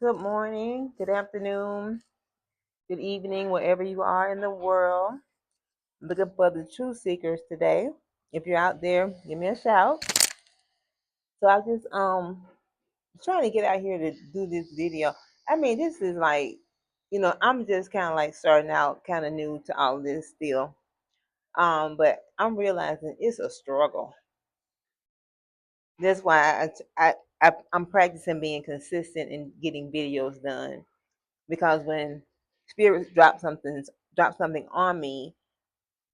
Good morning, good afternoon, good evening, wherever you are in the world. I'm looking for the truth seekers today. If you're out there, give me a shout. So I just trying to get out here to do this video. I mean, this is like, I'm just kind of like starting out, kind of new to all of this still. But I'm realizing it's a struggle. That's why I'm practicing being consistent and getting videos done because when spirits drop something on me,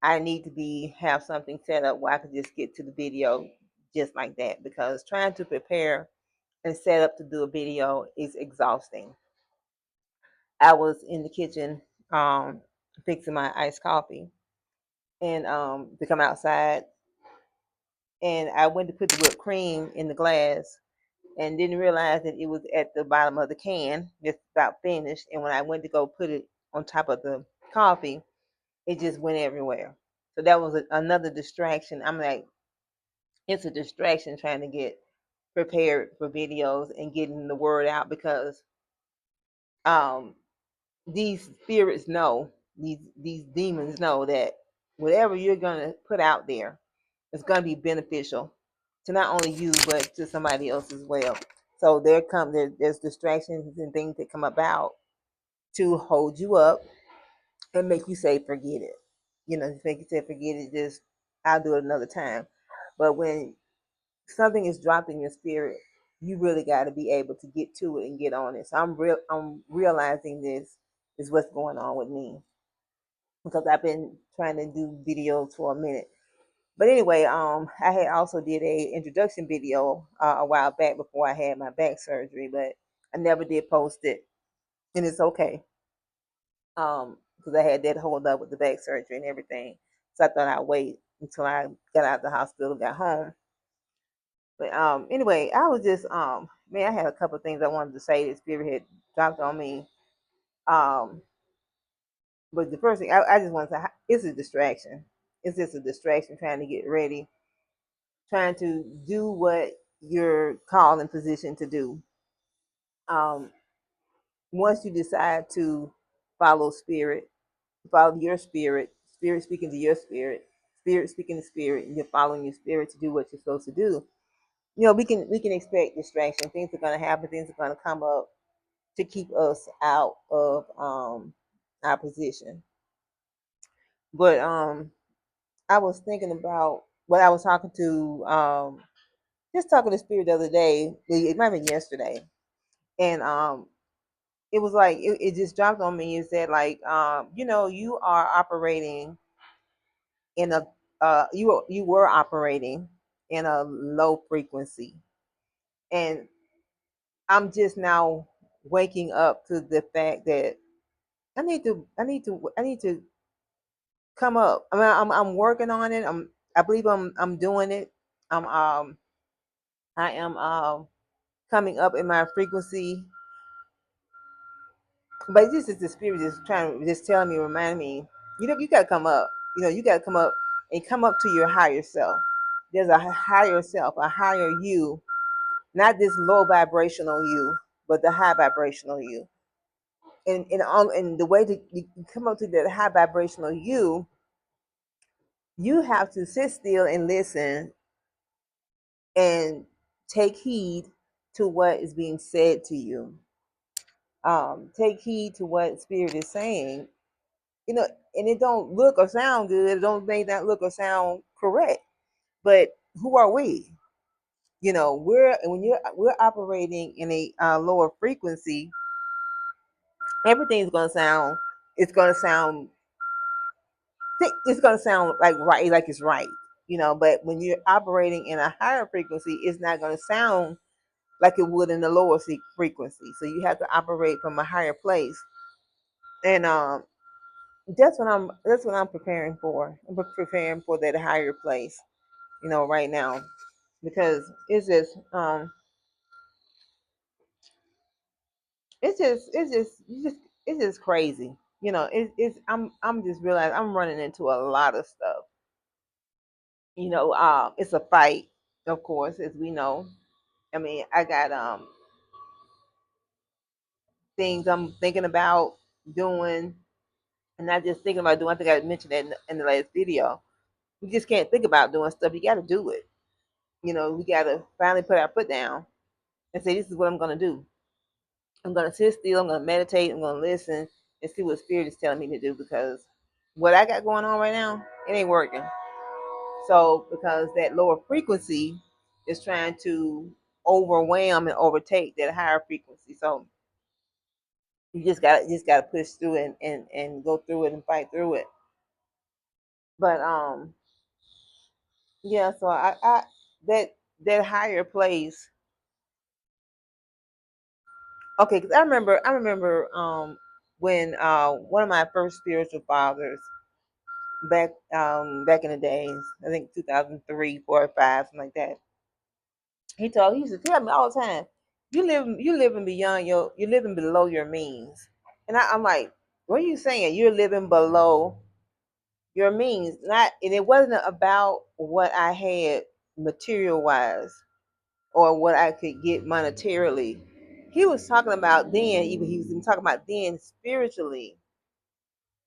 I need to be have something set up where I can just get to the video just like that because trying to prepare and set up to do a video is exhausting. I was in the kitchen fixing my iced coffee and to come outside, and I went to put the whipped cream in the glass and didn't realize that it was at the bottom of the can, just about finished. And when I went to go put it on top of the coffee, it just went everywhere. So that was another distraction. I'm like, it's a distraction trying to get prepared for videos and getting the word out because um, these spirits know, these demons know that whatever you're gonna put out there is gonna be beneficial to not only you but to somebody else as well. So there's distractions and things that come about to hold you up and make you say forget it. Just make you say forget it. Just I'll do it another time. But when something is dropped in your spirit, you really got to be able to get to it and get on it. So I'm realizing this is what's going on with me because I've been trying to do videos for a minute. But anyway, I had also did a introduction video a while back before I had my back surgery, but I never did post it, and it's okay. Because I had that hold up with the back surgery and everything. So I thought I'd wait until I got out of the hospital, got home. But anyway, I was just man, I had a couple of things I wanted to say that Spirit had dropped on me. Um, but the first thing I just want to say, it's a distraction. It's just a distraction trying to get ready, trying to do what you're called in position to do. Um, Once you decide to follow Spirit, follow your spirit, spirit speaking to your spirit speaking to spirit, and you're following your spirit to do what you're supposed to do. We can expect distraction. Things are going to happen. Things are going to come up to keep us out of our position. But I was thinking about what I was talking to just talking to spirit the other day. It might have been yesterday, and it was like it just dropped on me. Is that like you are operating in a you were operating in a low frequency, and I'm just now waking up to the fact that I need to come up. I mean, I'm working on it. I believe I'm doing it. I'm I am coming up in my frequency, but this is the spirit just trying to just telling me, remind me, you gotta come up. You gotta come up and come up to your higher self. There's a higher self, a higher you, not this low vibrational you, but the high vibrational you. And the way to you come up to that high vibrational you have to sit still and listen and take heed to what is being said to you. Take heed to what spirit is saying. And it don't look or sound good. It don't make that look or sound correct. But who are we? We're operating in a lower frequency. Everything's gonna sound. It's gonna sound. It's gonna sound like right, like it's right. But when you're operating in a higher frequency, it's not gonna sound like it would in the lower frequency. So you have to operate from a higher place, and that's what I'm preparing for. I'm preparing for that higher place, right now, because it's just crazy. I'm just realizing I'm running into a lot of stuff. It's a fight, of course, as we know. I mean, I got things I'm thinking about doing, and not just thinking about doing. I think I mentioned that in the last video. We just can't think about doing stuff. You got to do it. We got to finally put our foot down and say, this is what I'm going to do. I'm going to sit still. I'm going to meditate. I'm going to listen and see what Spirit is telling me to do, because what I got going on right now, it ain't working. So, because that lower frequency is trying to overwhelm and overtake that higher frequency. So, you just got to push through it and go through it and fight through it. But yeah, so I that higher place. Okay, because I remember when one of my first spiritual fathers back in the days, I think 2003, 4, or 5, something like that. He used to tell me all the time, you living beyond you're living below your means. And I'm like, what are you saying? You're living below your means. Not, and it wasn't about what I had material wise or what I could get monetarily. He was talking about then, even he was even talking about then spiritually,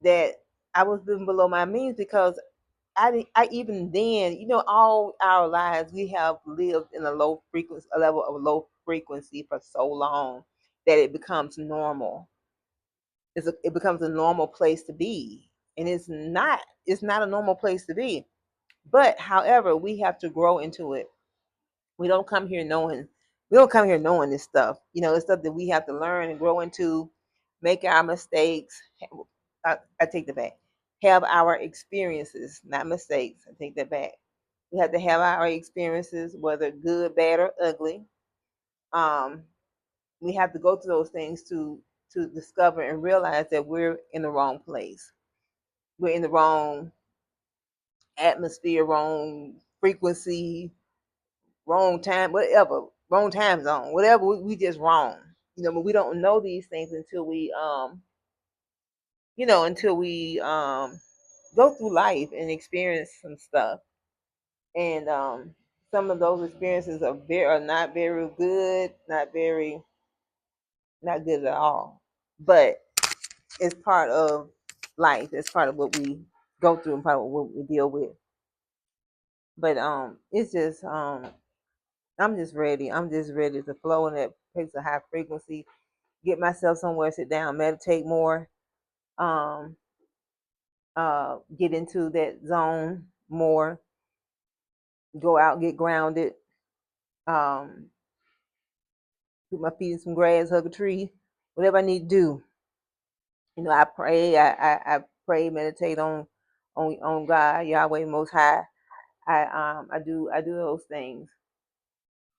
that I was living below my means, because I even then, all our lives we have lived in a level of low frequency for so long that it becomes normal. It becomes a normal place to be, and it's not a normal place to be. But however, we have to grow into it. We don't come here knowing this stuff. It's stuff that we have to learn and grow into, make our mistakes. I take that back. Have our experiences, not mistakes. I take that back. We have to have our experiences, whether good, bad, or ugly. Um, we have to go through those things to discover and realize that we're in the wrong place. We're in the wrong atmosphere, wrong frequency, wrong time, whatever, wrong time zone, whatever. We just wrong. But we don't know these things until we go through life and experience some stuff. And some of those experiences are not very good, not good at all. But it's part of life. It's part of what we go through and part of what we deal with. But it's just I'm just ready. I'm just ready to flow in that place of high frequency, get myself somewhere, sit down, meditate more, um, get into that zone more, go out, get grounded, um, put my feet in some grass, hug a tree, whatever I need to do. I pray, I pray, meditate on God, Yahweh Most High. I do those things,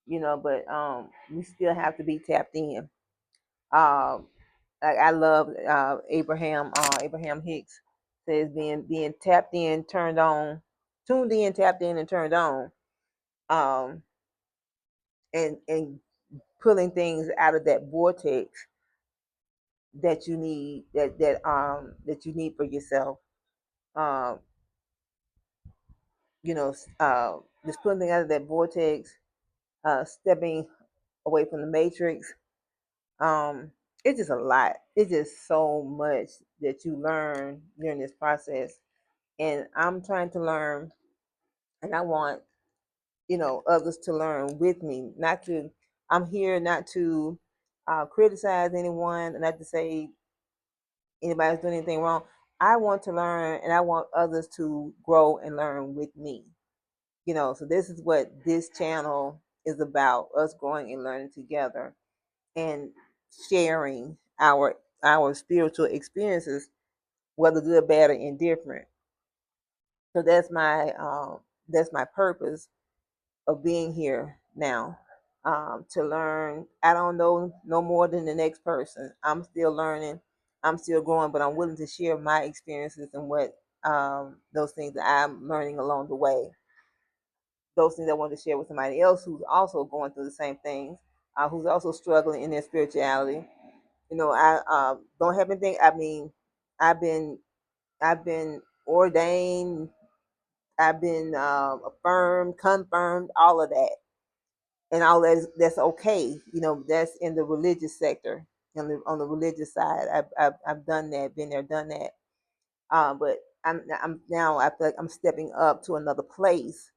but we still have to be tapped in. Um, I love Abraham Hicks says being tapped in, turned on, tuned in, tapped in, and turned on, um, and pulling things out of that vortex that you need that you need for yourself. Um, just pulling things out of that vortex, stepping away from the matrix. Um, it's just a lot. It's just so much that you learn during this process, and I'm trying to learn, and I want others to learn with me. Not to, I'm here not to criticize anyone, and not to say anybody's doing anything wrong. I want to learn, and I want others to grow and learn with me. So this is what this channel is about: us growing and learning together, and sharing our spiritual experiences, whether good, bad, or indifferent. So that's my purpose of being here now, to learn. I don't know no more than the next person. I'm still learning. I'm still growing, but I'm willing to share my experiences and what those things that I'm learning along the way. Those things I want to share with somebody else who's also going through the same things, who's also struggling in their spirituality. I don't have anything. I mean, I've been I've been ordained. I've been affirmed, confirmed, all of that, and all that's okay. That's in the religious sector. on the religious side. I've done that, been there, done that. But I'm now I feel like I'm stepping up to another place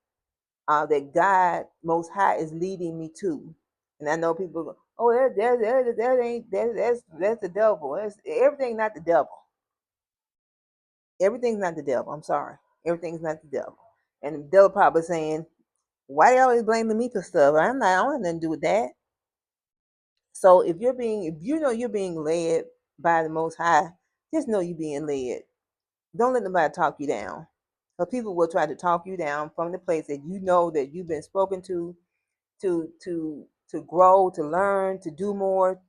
that God Most High is leading me to. And I know people go, oh, that ain't that's the devil. Everything not the devil. Everything's not the devil. I'm sorry. Everything's not the devil. And the devil probably saying, why they always blaming me for stuff? I'm not. I don't have nothing to do with that. So if you know you're being led by the Most High, just know you're being led. Don't let nobody talk you down. Because people will try to talk you down from the place that you know that you've been spoken to grow, to learn, to do more,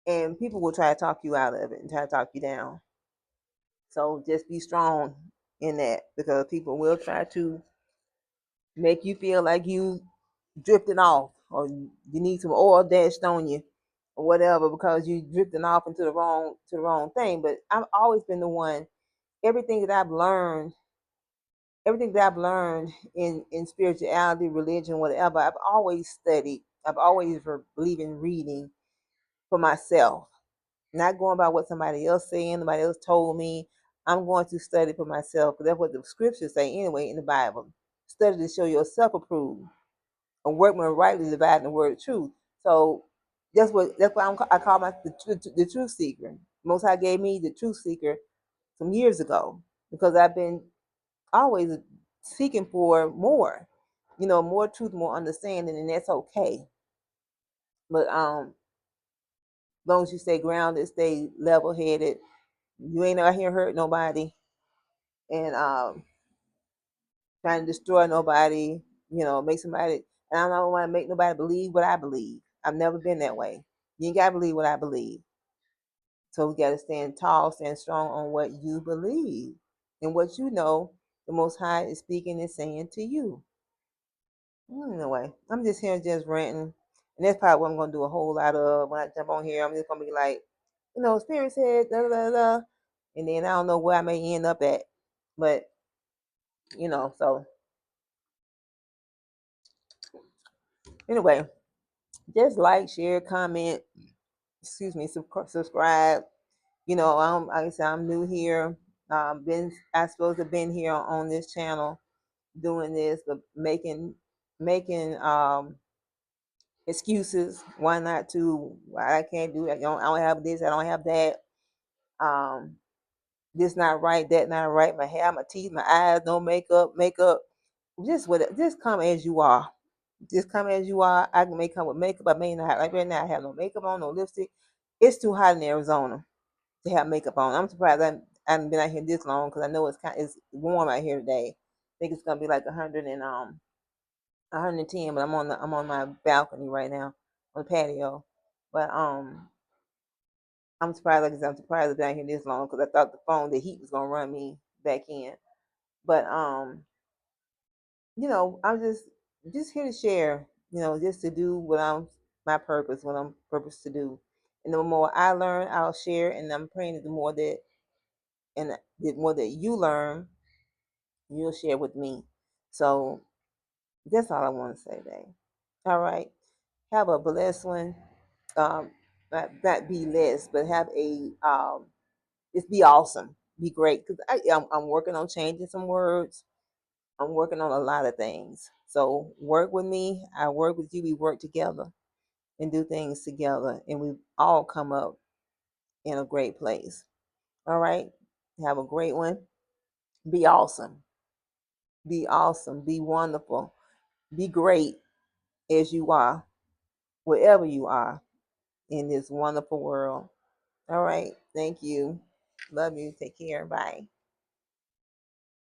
and people will try to talk you out of it and try to talk you down. So just be strong in that because people will try to make you feel like you drifting off or you need some oil dashed on you or whatever because you drifting off into the wrong thing. But I've always been the one. Everything that I've learned, everything that I've learned in spirituality, religion, whatever, I've always studied. I've always believed in reading for myself, not going by what somebody else saying, somebody else told me. I'm going to study for myself because that's what the scriptures say anyway in the Bible. Study to show yourself approved, a workman rightly dividing the word of truth. So that's why I call myself the truth seeker. Most High gave me the truth seeker some years ago because I've been always seeking for more, more truth, more understanding, and that's okay. But as long as you stay grounded, stay level headed, you ain't out here hurt nobody and trying to destroy nobody, make somebody. And I don't want to make nobody believe what I believe. I've never been that way. You ain't got to believe what I believe. So we got to stand tall, stand strong on what you believe and what you know the Most High is speaking and saying to you. Anyway, I'm just here just ranting. And that's probably what I'm going to do a whole lot of when I jump on here. I'm just going to be like, Spirit said, da da da. And then I don't know where I may end up at. But, so anyway, just like, share, comment, subscribe. Like I said, I'm new here. I supposed to have been here on this channel doing this, but making excuses. Why not to? Why I can't do that? I don't have this. I don't have that. Um, this not right. That not right. My hair, my teeth, my eyes, no makeup. Makeup. Just come as you are. Just come as you are. I may come with makeup. I may not. Like right now, I have no makeup on, no lipstick. It's too hot in Arizona to have makeup on. I'm surprised I haven't been out here this long because I know it's warm out here today. I think it's gonna be like 110, but I'm on my balcony right now on the patio. But I'm surprised I've been out here this long because I thought the heat was gonna run me back in. But I'm just here to share, just to do what my purpose, what I'm purposed to do. And the more I learn, I'll share, and I'm praying that the more that you learn, you'll share with me. So that's all I want to say today. All right. Have a blessed one. Um, not be less, but have just be awesome. Be great. Because I'm working on changing some words. I'm working on a lot of things. So work with me. I work with you. We work together and do things together. And we all come up in a great place. All right. Have a great one. Be awesome. Be awesome. Be wonderful. Be great as you are, wherever you are in this wonderful world. All right. Thank you. Love you. Take care. Bye.